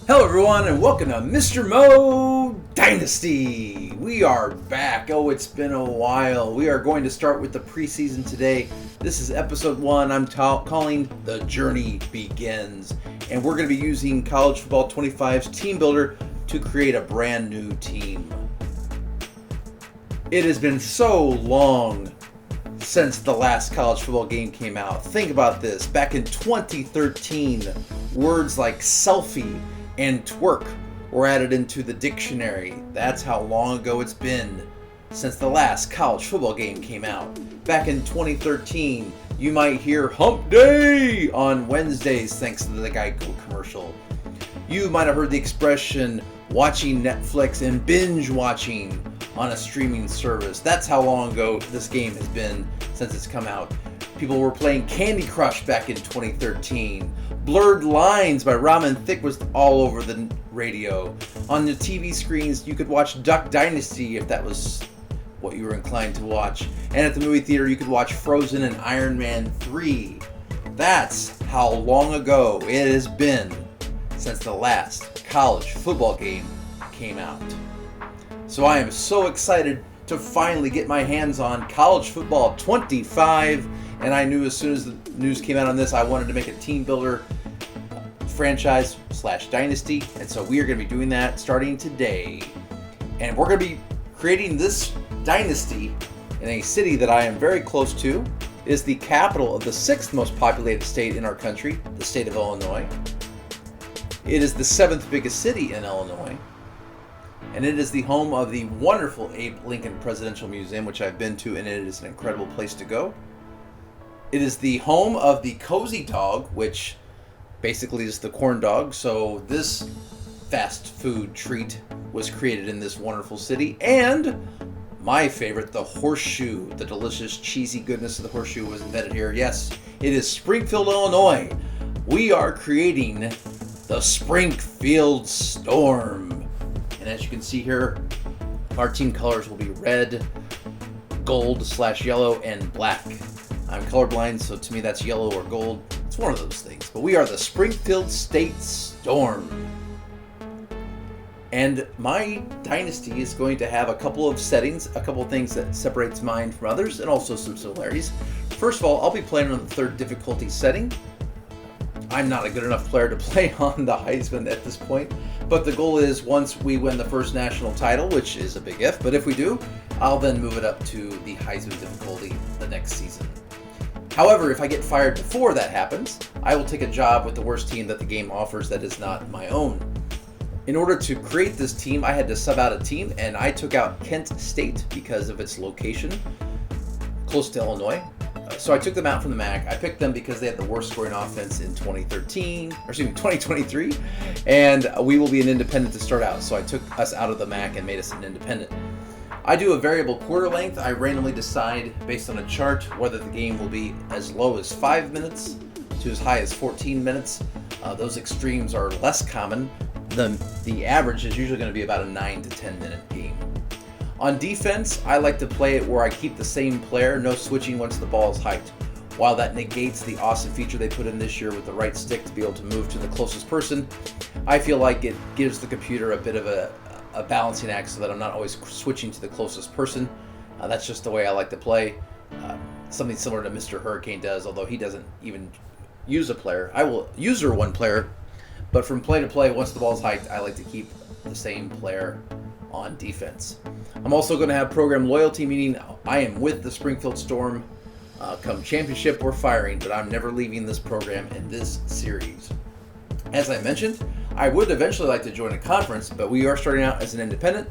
Hello everyone and welcome to Mr. Mo Dynasty. We are back. Oh, it's been a while. We are going to start with the preseason today. This is episode 1. I'm calling The Journey Begins. And we're going to be using College Football 25's Team Builder to create a brand new team. It has been so long since the last college football game came out. Think about this. Back in 2013, words like selfie and twerk were added into the dictionary. That's how long ago it's been since the last college football game came out. Back in 2013, you might hear Hump Day on Wednesdays thanks to the Geico commercial. You might have heard the expression watching Netflix and binge watching on a streaming service. That's how long ago this game has been since it's come out. People were playing Candy Crush back in 2013. Blurred Lines by Ramen Thicke was all over the radio. On the TV screens, you could watch Duck Dynasty if that was what you were inclined to watch. And at the movie theater, you could watch Frozen and Iron Man 3. That's how long ago it has been since the last college football game came out. So I am so excited to finally get my hands on College Football 25. And I knew as soon as the news came out on this, I wanted to make a team builder franchise / dynasty. And so we are going to be doing that starting today. And we're going to be creating this dynasty in a city that I am very close to. It is the capital of the 6th most populated state in our country, the state of Illinois. It is the 7th biggest city in Illinois. And it is the home of the wonderful Abe Lincoln Presidential Museum, which I've been to, and it is an incredible place to go. It is the home of the Cozy Dog, which basically is the corn dog. So this fast food treat was created in this wonderful city. And my favorite, the horseshoe, the delicious cheesy goodness of the horseshoe was invented here. Yes, it is Springfield, Illinois. We are creating the Springfield Storm. And as you can see here, our team colors will be red, gold / yellow, and black. I'm colorblind, so to me that's yellow or gold. It's one of those things. But we are the Springfield State Storm. And my dynasty is going to have a couple of settings, a couple of things that separates mine from others, and also some similarities. First of all, I'll be playing on the 3rd difficulty setting. I'm not a good enough player to play on the Heisman at this point, but the goal is once we win the first national title, which is a big if, but if we do, I'll then move it up to the Heisman difficulty the next season. However, if I get fired before that happens, I will take a job with the worst team that the game offers that is not my own. In order to create this team, I had to sub out a team, and I took out Kent State because of its location, close to Illinois. So I took them out from the MAC. I picked them because they had the worst scoring offense in 2023, and we will be an independent to start out. So I took us out of the MAC and made us an independent. I do a variable quarter length. I randomly decide based on a chart whether the game will be as low as 5 minutes to as high as 14 minutes. Those extremes are less common. The average is usually going to be about a 9 to 10 minute game. On defense, I like to play it where I keep the same player, no switching once the ball is hiked. While that negates the awesome feature they put in this year with the right stick to be able to move to the closest person, I feel like it gives the computer a bit of a balancing act so that I'm not always switching to the closest person. That's just the way I like to play. Something similar to Mr. Hurricane does, although he doesn't even use a player. I will user one player, but from play to play, once the ball's hiked, I like to keep the same player on defense. I'm also going to have program loyalty, meaning I am with the Springfield Storm come championship or firing, but I'm never leaving this program in this series. As I mentioned, I would eventually like to join a conference, but we are starting out as an independent.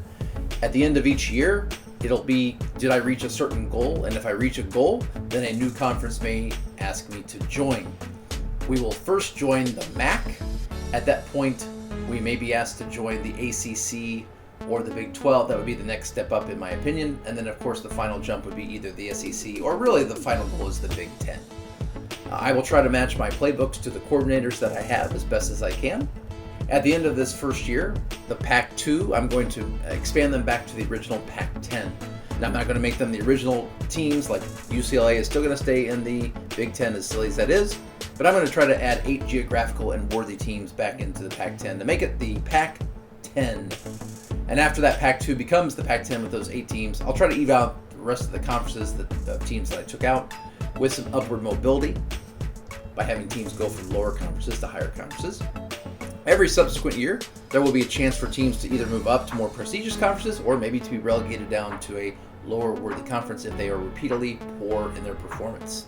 At the end of each year, it'll be, did I reach a certain goal? And if I reach a goal, then a new conference may ask me to join. We will first join the MAC. At that point, we may be asked to join the ACC or the Big 12. That would be the next step up in my opinion. And then of course the final jump would be either the SEC or really the final goal is the Big 10. I will try to match my playbooks to the coordinators that I have as best as I can. At the end of this first year, the Pac-2, I'm going to expand them back to the original Pac-10. Now, I'm not going to make them the original teams, like UCLA is still going to stay in the Big 10 as silly as that is. But I'm going to try to add 8 geographical and worthy teams back into the Pac-10 to make it the Pac-10. And after that, Pac-2 becomes the Pac-10 with those 8 teams. I'll try to eve out the rest of the conferences, the teams that I took out, with some upward mobility by having teams go from lower conferences to higher conferences. Every subsequent year, there will be a chance for teams to either move up to more prestigious conferences or maybe to be relegated down to a lower worthy conference if they are repeatedly poor in their performance.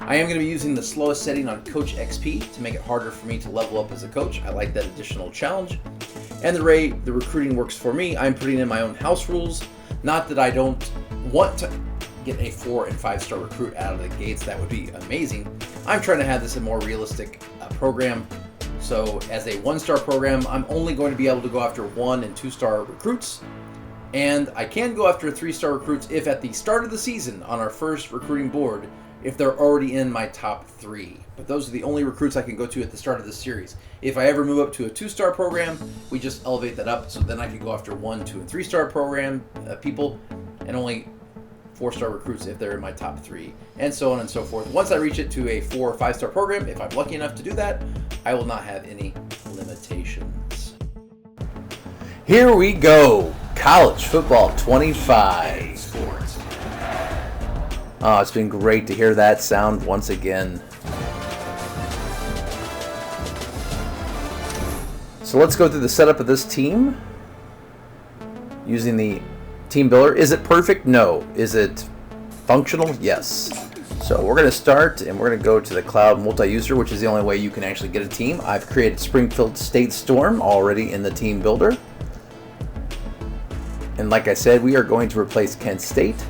I am going to be using the slowest setting on Coach XP to make it harder for me to level up as a coach. I like that additional challenge. And the way the recruiting works for me, I'm putting in my own house rules. Not that I don't want to get a 4 and 5 star recruit out of the gates. That would be amazing. I'm trying to have this a more realistic program. So as a 1-star program, I'm only going to be able to go after 1 and 2 star recruits. And I can go after 3-star recruits if at the start of the season on our first recruiting board, if they're already in my top 3. But those are the only recruits I can go to at the start of the series. If I ever move up to a 2-star program, we just elevate that up. So then I can go after 1, 2, and 3-star program people, and only 4-star recruits if they're in my top 3, and so on and so forth. Once I reach it to a 4 or 5-star program, if I'm lucky enough to do that, I will not have any limitations. Here we go. College football 25. Oh, it's been great to hear that sound once again. So let's go through the setup of this team using the team builder. Is it perfect? No. Is it functional? Yes. So we're going to start and we're going to go to the cloud multi-user, which is the only way you can actually get a team. I've created Springfield State Storm already in the team builder. And like I said, we are going to replace Kent State.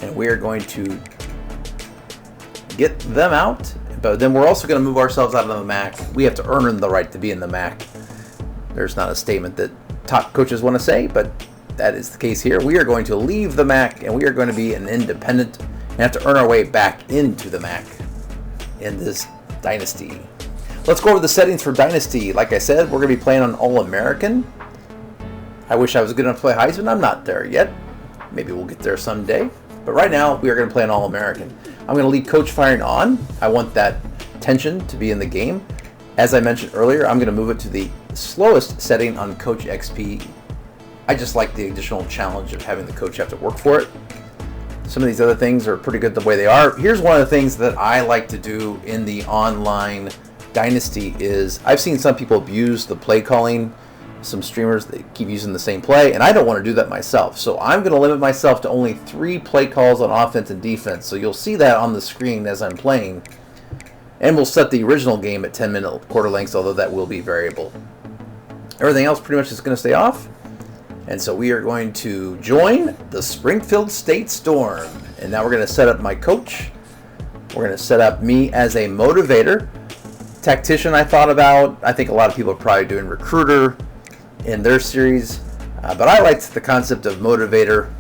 And we are going to get them out. But then we're also going to move ourselves out of the MAC. We have to earn the right to be in the MAC. There's not a statement that top coaches want to say, but that is the case here. We are going to leave the MAC and we are going to be an independent and have to earn our way back into the MAC in this Dynasty. Let's go over the settings for Dynasty. Like I said, we're going to be playing on All-American. I wish I was good enough to play Heisman. I'm not there yet. Maybe we'll get there someday. But right now, we are going to play an All-American. I'm going to leave coach firing on. I want that tension to be in the game. As I mentioned earlier, I'm going to move it to the slowest setting on Coach XP. I just like the additional challenge of having the coach have to work for it. Some of these other things are pretty good the way they are. Here's one of the things that I like to do in the online Dynasty is I've seen some people abuse the play calling. Some streamers, they keep using the same play, and I don't want to do that myself. So I'm going to limit myself to only 3 play calls on offense and defense. So you'll see that on the screen as I'm playing. And we'll set the original game at 10-minute quarter lengths, although that will be variable. Everything else pretty much is going to stay off. And so we are going to join the Springfield State Storm. And now we're going to set up my coach. We're going to set up me as a motivator. Tactician I thought about. I think a lot of people are probably doing recruiter in their series. But I liked the concept of motivator.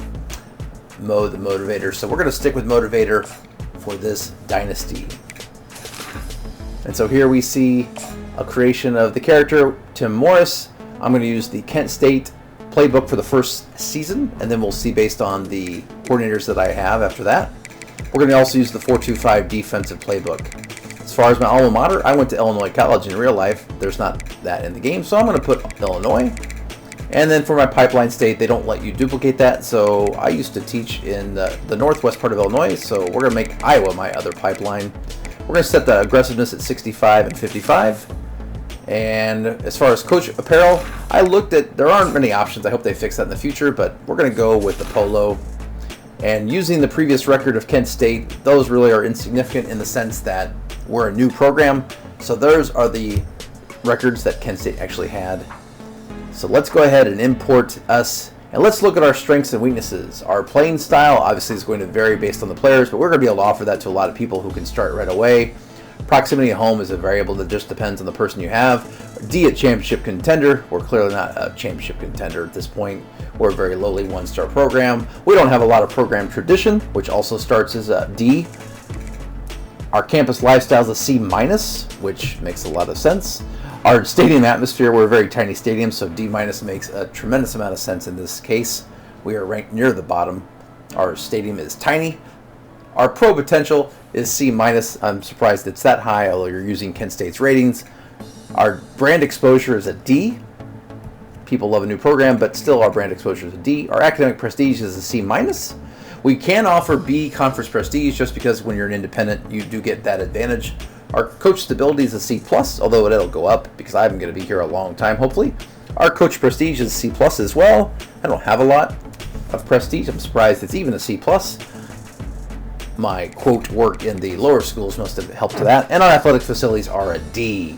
The motivator. So we're going to stick with motivator for this Dynasty. And so here we see a creation of the character, Tim Morris. I'm going to use the Kent State playbook for the first season, and then we'll see based on the coordinators that I have after that. We're going to also use the 4-2-5 defensive playbook. As far as my alma mater, I went to Illinois College. In real life, there's not that in the game, so I'm going to put Illinois. And then for my pipeline state, they don't let you duplicate that, so I used to teach in the northwest part of Illinois, so we're going to make Iowa my other pipeline. We're going to set the aggressiveness at 65 and 55. And as far as coach apparel, I looked at, there aren't many options. I hope they fix that in the future, but we're going to go with the polo. And using the previous record of Kent State, those really are insignificant in the sense that we're a new program. So those are the records that Kent State actually had. So let's go ahead and import us. And let's look at our strengths and weaknesses. Our playing style obviously is going to vary based on the players, but we're going to be able to offer that to a lot of people who can start right away. Proximity at home is a variable that just depends on the person you have. D at championship contender. We're clearly not a championship contender at this point. We're a very lowly 1-star program. We don't have a lot of program tradition, which also starts as a D. Our campus lifestyle is a C-, which makes a lot of sense. Our stadium atmosphere, we're a very tiny stadium, so D- makes a tremendous amount of sense in this case. We are ranked near the bottom. Our stadium is tiny. Our pro potential is C minus. I'm surprised it's that high, although you're using Kent State's ratings. Our brand exposure is a D. People love a new program, but still our brand exposure is a D. Our academic prestige is a C minus. We can offer B conference prestige just because when you're an independent, you do get that advantage. Our coach stability is a C plus, although it'll go up because I'm going to be here a long time, hopefully. Our coach prestige is C plus as well. I don't have a lot of prestige. I'm surprised it's even a C plus. My quote work in the lower schools must have helped to that. And our athletic facilities are a D.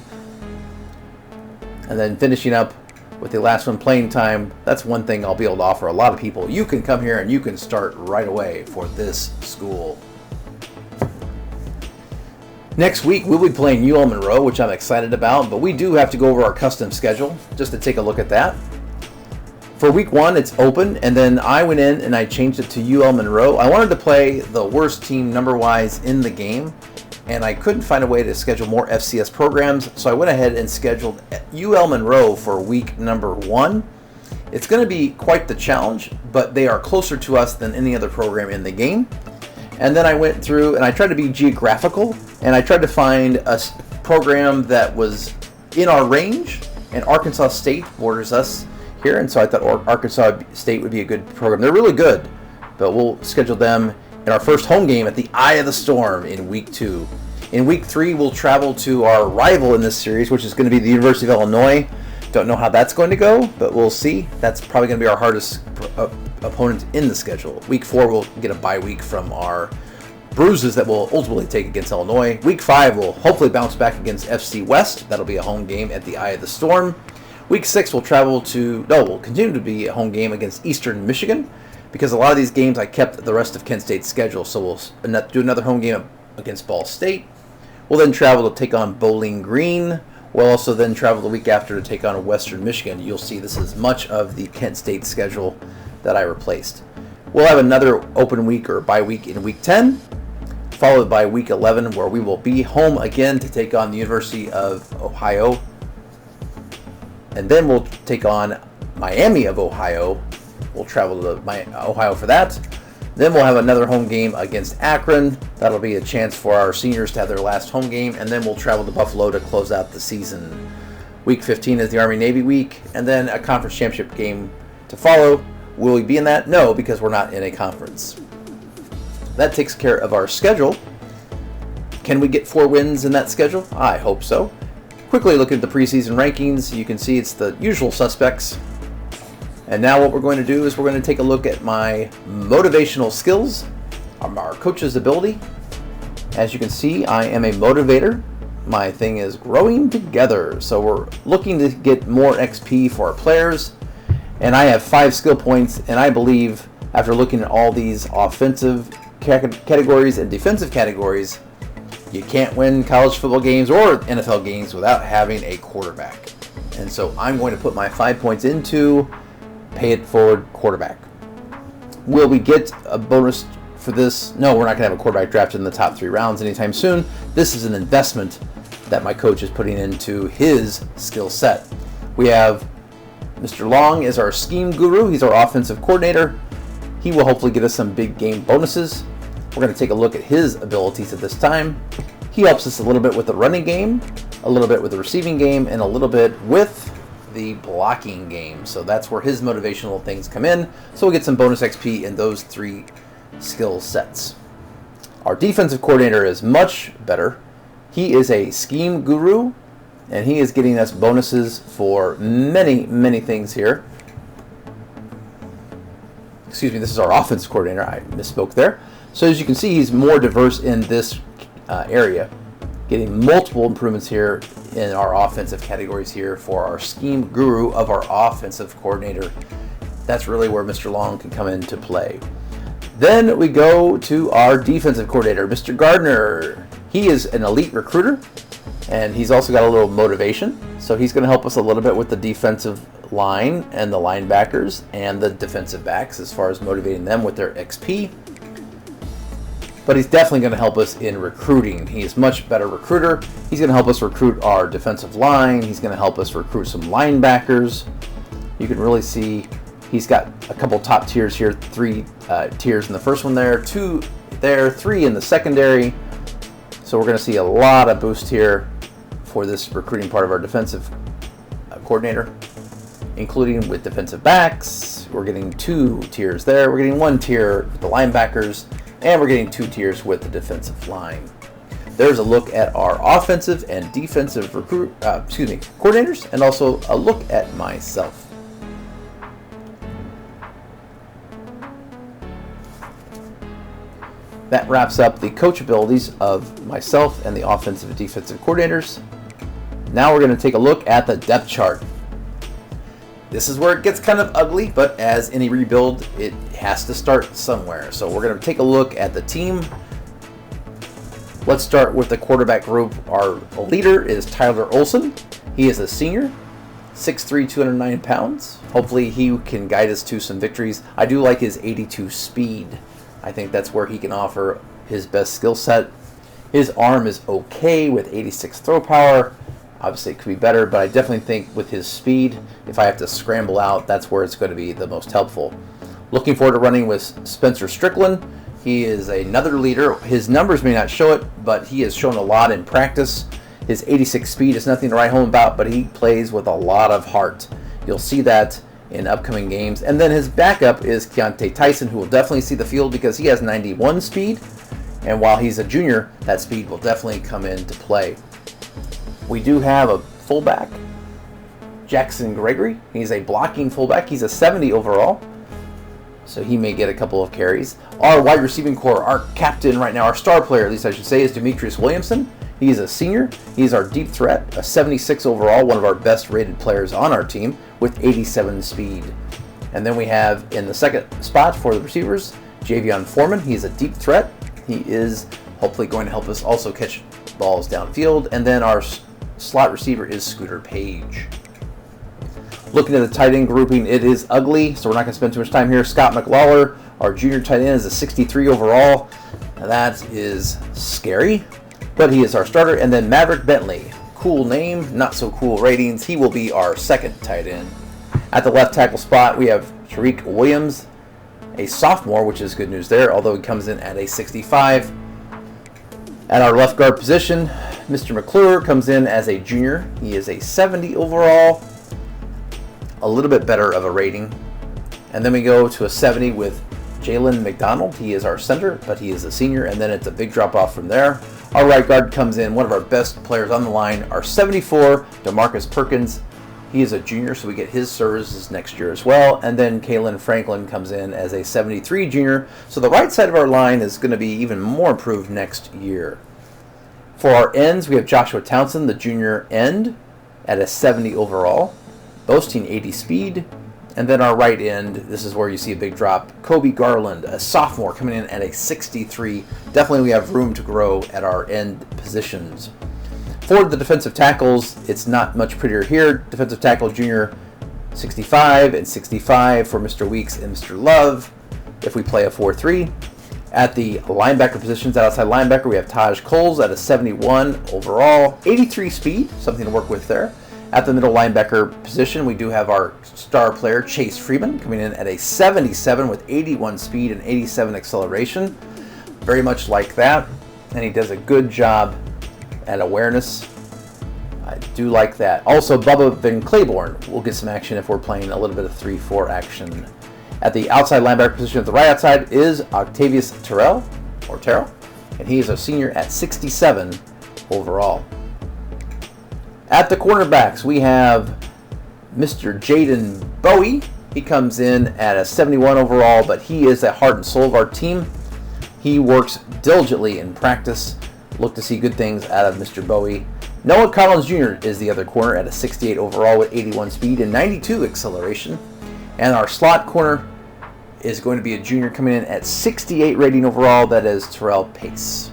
And then finishing up with the last one, playing time. That's one thing I'll be able to offer a lot of people. You can come here and you can start right away for this school. Next week, we'll be playing UL Monroe, which I'm excited about, but we do have to go over our custom schedule just to take a look at that. For week 1, it's open, and then I went in and I changed it to UL Monroe. I wanted to play the worst team number-wise in the game, and I couldn't find a way to schedule more FCS programs, so I went ahead and scheduled UL Monroe for week number 1. It's going to be quite the challenge, but they are closer to us than any other program in the game. And then I went through and I tried to be geographical, and I tried to find a program that was in our range, and Arkansas State borders us here, and so I thought Arkansas State would be a good program. They're really good, but we'll schedule them in our first home game at the Eye of the Storm in week 2. In week 3, we'll travel to our rival in this series, which is going to be the University of Illinois. Don't know how that's going to go, but we'll see. That's probably going to be our hardest opponent in the schedule. Week 4, we'll get a bye week from our bruises that we'll ultimately take against Illinois. Week 5, we'll hopefully bounce back against FC West. That'll be a home game at the Eye of the Storm. Week 6, we'll continue to be a home game against Eastern Michigan, because a lot of these games I kept the rest of Kent State's schedule, so we'll do another home game against Ball State. We'll then travel to take on Bowling Green. We'll also then travel the week after to take on Western Michigan. You'll see this is much of the Kent State schedule that I replaced. We'll have another open week or bye week in week 10, followed by week 11, where we will be home again to take on the University of Ohio. And then we'll take on Miami of Ohio. We'll travel to Ohio for that. Then we'll have another home game against Akron. That'll be a chance for our seniors to have their last home game. And then we'll travel to Buffalo to close out the season. Week 15 is the Army-Navy week. And then a conference championship game to follow. Will we be in that? No, because we're not in a conference. That takes care of our schedule. Can we get 4 wins in that schedule? I hope so. Quickly look at the preseason rankings. You can see it's the usual suspects. And now what we're going to do is we're going to take a look at my motivational skills, our coach's ability. As you can see, I am a motivator. My thing is growing together. So we're looking to get more XP for our players. And I have 5 skill points, and I believe after looking at all these offensive categories and defensive categories, you can't win college football games or NFL games without having a quarterback. And so I'm going to put my 5 points into pay it forward quarterback. Will we get a bonus for this? No, we're not going to have a quarterback drafted in the top 3 rounds anytime soon. This is an investment that my coach is putting into his skill set. We have Mr. Long is our scheme guru. He's our offensive coordinator. He will hopefully get us some big game bonuses. We're going to take a look at his abilities at this time. He helps us a little bit with the running game, a little bit with the receiving game, and a little bit with the blocking game. So that's where his motivational things come in. So we'll get some bonus XP in those 3 skill sets. Our defensive coordinator is much better. He is a scheme guru, and he is getting us bonuses for many, many things here. Excuse me, this is our offensive coordinator. I misspoke there. So as you can see, he's more diverse in this area, getting multiple improvements here in our offensive categories here for our scheme guru of our offensive coordinator. That's really where Mr. Long can come into play. Then we go to our defensive coordinator, Mr. Gardner. He is an elite recruiter, and he's also got a little motivation. So he's going to help us a little bit with the defensive line and the linebackers and the defensive backs as far as motivating them with their XP. But he's definitely going to help us in recruiting. He is a much better recruiter. He's going to help us recruit our defensive line. He's going to help us recruit some linebackers. You can really see he's got a couple top tiers here, 3 tiers in the first one there, 2 there, 3 in the secondary. So we're going to see a lot of boost here for this recruiting part of our defensive coordinator, including with defensive backs. We're getting 2 tiers there. We're getting 1 tier with the linebackers, and we're getting 2 tiers with the defensive line. There's a look at our offensive and defensive coordinators, and also a look at myself. That wraps up the coach abilities of myself and the offensive and defensive coordinators. Now we're going to take a look at the depth chart. This is where it gets kind of ugly, but as any rebuild, it has to start somewhere. So we're going to take a look at the team. Let's start with the quarterback group. Our leader is Tyler Olson. He is a senior, 6'3", 209 pounds. Hopefully he can guide us to some victories. I do like his 82 speed. I think that's where he can offer his best skill set. His arm is okay with 86 throw power. Obviously it could be better, but I definitely think with his speed, if I have to scramble out, that's where it's going to be the most helpful. Looking forward to running with Spencer Strickland. He is another leader. His numbers may not show it, but he has shown a lot in practice. His 86 speed is nothing to write home about, but he plays with a lot of heart. You'll see that in upcoming games. And then his backup is Keontae Tyson, who will definitely see the field because he has 91 speed. And while he's a junior, that speed will definitely come into play. We do have a fullback, Jackson Gregory. He's a blocking fullback. He's a 70 overall, so he may get a couple of carries. Our wide receiving core, our captain right now, our star player, at least I should say, is Demetrius Williamson. He's a senior. He's our deep threat, a 76 overall, one of our best rated players on our team with 87 speed. And then we have in the second spot for the receivers, Javion Foreman. He's a deep threat. He is hopefully going to help us also catch balls downfield. And then our slot receiver is Scooter Page. Looking at the tight end grouping, it is ugly, so we're not going to spend too much time here. Scott McLawler, our junior tight end, is a 63 overall. Now that is scary, but he is our starter. And then Maverick Bentley, cool name, not so cool ratings. He will be our second tight end. At the left tackle spot, we have Tariq Williams, a sophomore, which is good news there, although he comes in at a 65. At our left guard position, Mr. McClure comes in as a junior. He is a 70 overall, a little bit better of a rating. And then we go to a 70 with Jalen McDonald. He is our center, but he is a senior, and then it's a big drop off from there. Our right guard comes in, one of our best players on the line, our 74, DeMarcus Perkins. He is a junior, so we get his services next year as well. And then Kalen Franklin comes in as a 73 junior. So the right side of our line is going to be even more improved next year. For our ends, we have Joshua Townsend, the junior end, at a 70 overall, boasting 80 speed. And then our right end, this is where you see a big drop. Kobe Garland, a sophomore, coming in at a 63. Definitely we have room to grow at our end positions. For the defensive tackles, it's not much prettier here. Defensive tackle junior 65 and 65 for Mr. Weeks and Mr. Love if we play a 4-3. At the linebacker positions, outside linebacker, we have Taj Coles at a 71 overall, 83 speed, something to work with there. At the middle linebacker position, we do have our star player, Chase Freeman, coming in at a 77 with 81 speed and 87 acceleration. Very much like that, and he does a good job at awareness. I do like that. Also, Bubba Van Claiborne will get some action if we're playing a little bit of 3-4 action. At the outside linebacker position at the right outside is Octavius Terrell, and he is a senior at 67 overall. At the cornerbacks, we have Mr. Jaden Bowie. He comes in at a 71 overall, but he is the heart and soul of our team. He works diligently in practice. Look to see good things out of Mr. Bowie. Noah Collins Jr. is the other corner at a 68 overall with 81 speed and 92 acceleration. And our slot corner is going to be a junior coming in at 68 rating overall. That is Terrell Pace,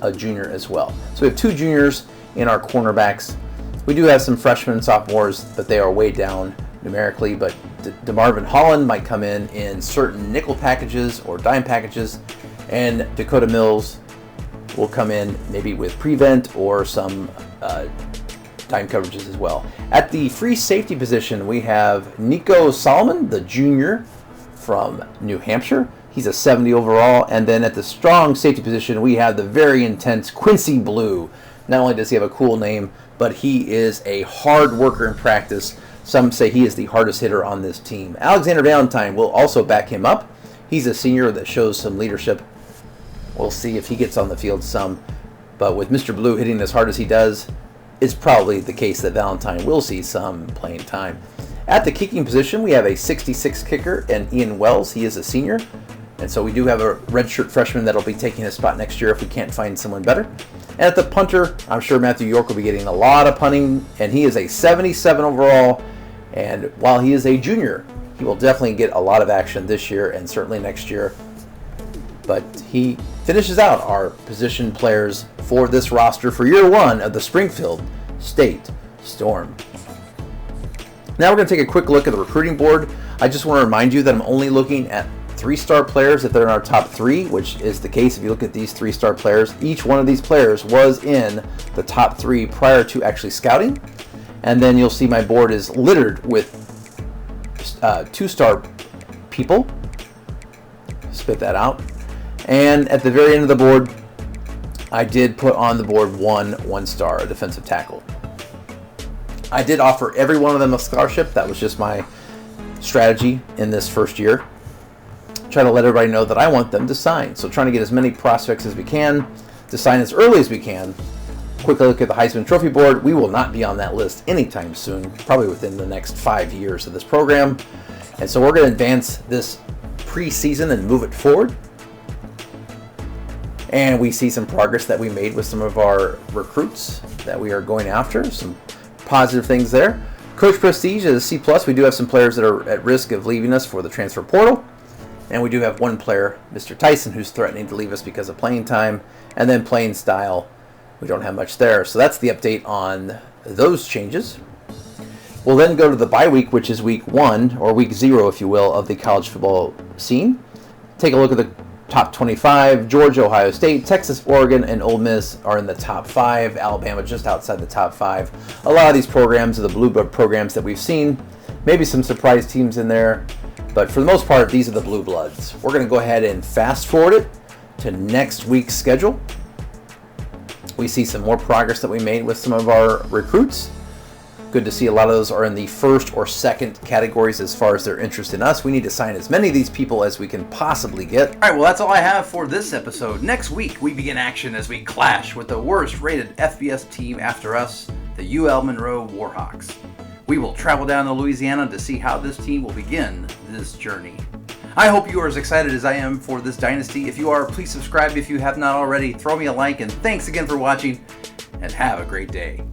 a junior as well. So we have 2 juniors in our cornerbacks. We do have some freshmen and sophomores, but they are way down numerically. But DeMarvin Holland might come in certain nickel packages or dime packages. And Dakota Mills will come in maybe with prevent or some dime coverages as well. At the free safety position, we have Nico Solomon, the junior from New Hampshire. He's a 70 overall. And then at the strong safety position, we have the very intense Quincy Blue. Not only does he have a cool name, but he is a hard worker in practice. Some say he is the hardest hitter on this team. Alexander Valentine will also back him up. He's a senior that shows some leadership. We'll see if he gets on the field some. But with Mr. Blue hitting as hard as he does, it's probably the case that Valentine will see some playing time. At the kicking position, we have a 66 kicker and Ian Wells. He is a senior. And so we do have a redshirt freshman that'll be taking his spot next year if we can't find someone better. And at the punter, I'm sure Matthew York will be getting a lot of punting, and he is a 77 overall. And while he is a junior, he will definitely get a lot of action this year and certainly next year. But he finishes out our position players for this roster for year one of the Springfield State Storm. Now we're going to take a quick look at the recruiting board. I just want to remind you that I'm only looking at 3-star players if they're in our top 3, which is the case if you look at these 3-star players. Each one of these players was in the top 3 prior to actually scouting. And then you'll see my board is littered with 2-star people. Spit that out. And at the very end of the board, I did put on the board 1-star, a defensive tackle. I did offer every one of them a scholarship. That was just my strategy in this first year. Try to let everybody know that I want them to sign. So trying to get as many prospects as we can to sign as early as we can. Quick look at the Heisman Trophy board. We will not be on that list anytime soon, probably within the next 5 years of this program. And so we're going to advance this preseason and move it forward. And we see some progress that we made with some of our recruits that we are going after. Some positive things there. Coach Prestige is a C+. We do have some players that are at risk of leaving us for the transfer portal. And we do have one player, Mr. Tyson, who's threatening to leave us because of playing time. And then playing style, we don't have much there. So that's the update on those changes. We'll then go to the bye week, which is week 1, or week 0, if you will, of the college football scene. Take a look at the top 25. Georgia, Ohio State, Texas, Oregon, and Ole Miss are in the top 5. Alabama just outside the top 5. A lot of these programs are the blue blood programs that we've seen. Maybe some surprise teams in there. But for the most part, these are the blue bloods. We're going to go ahead and fast forward it to next week's schedule. We see some more progress that we made with some of our recruits. Good to see a lot of those are in the first or second categories as far as their interest in us. We need to sign as many of these people as we can possibly get. All right, well, that's all I have for this episode. Next week, we begin action as we clash with the worst-rated FBS team after us, the UL Monroe Warhawks. We will travel down to Louisiana to see how this team will begin this journey. I hope you are as excited as I am for this dynasty. If you are, please subscribe if you have not already. Throw me a like, and thanks again for watching, and have a great day.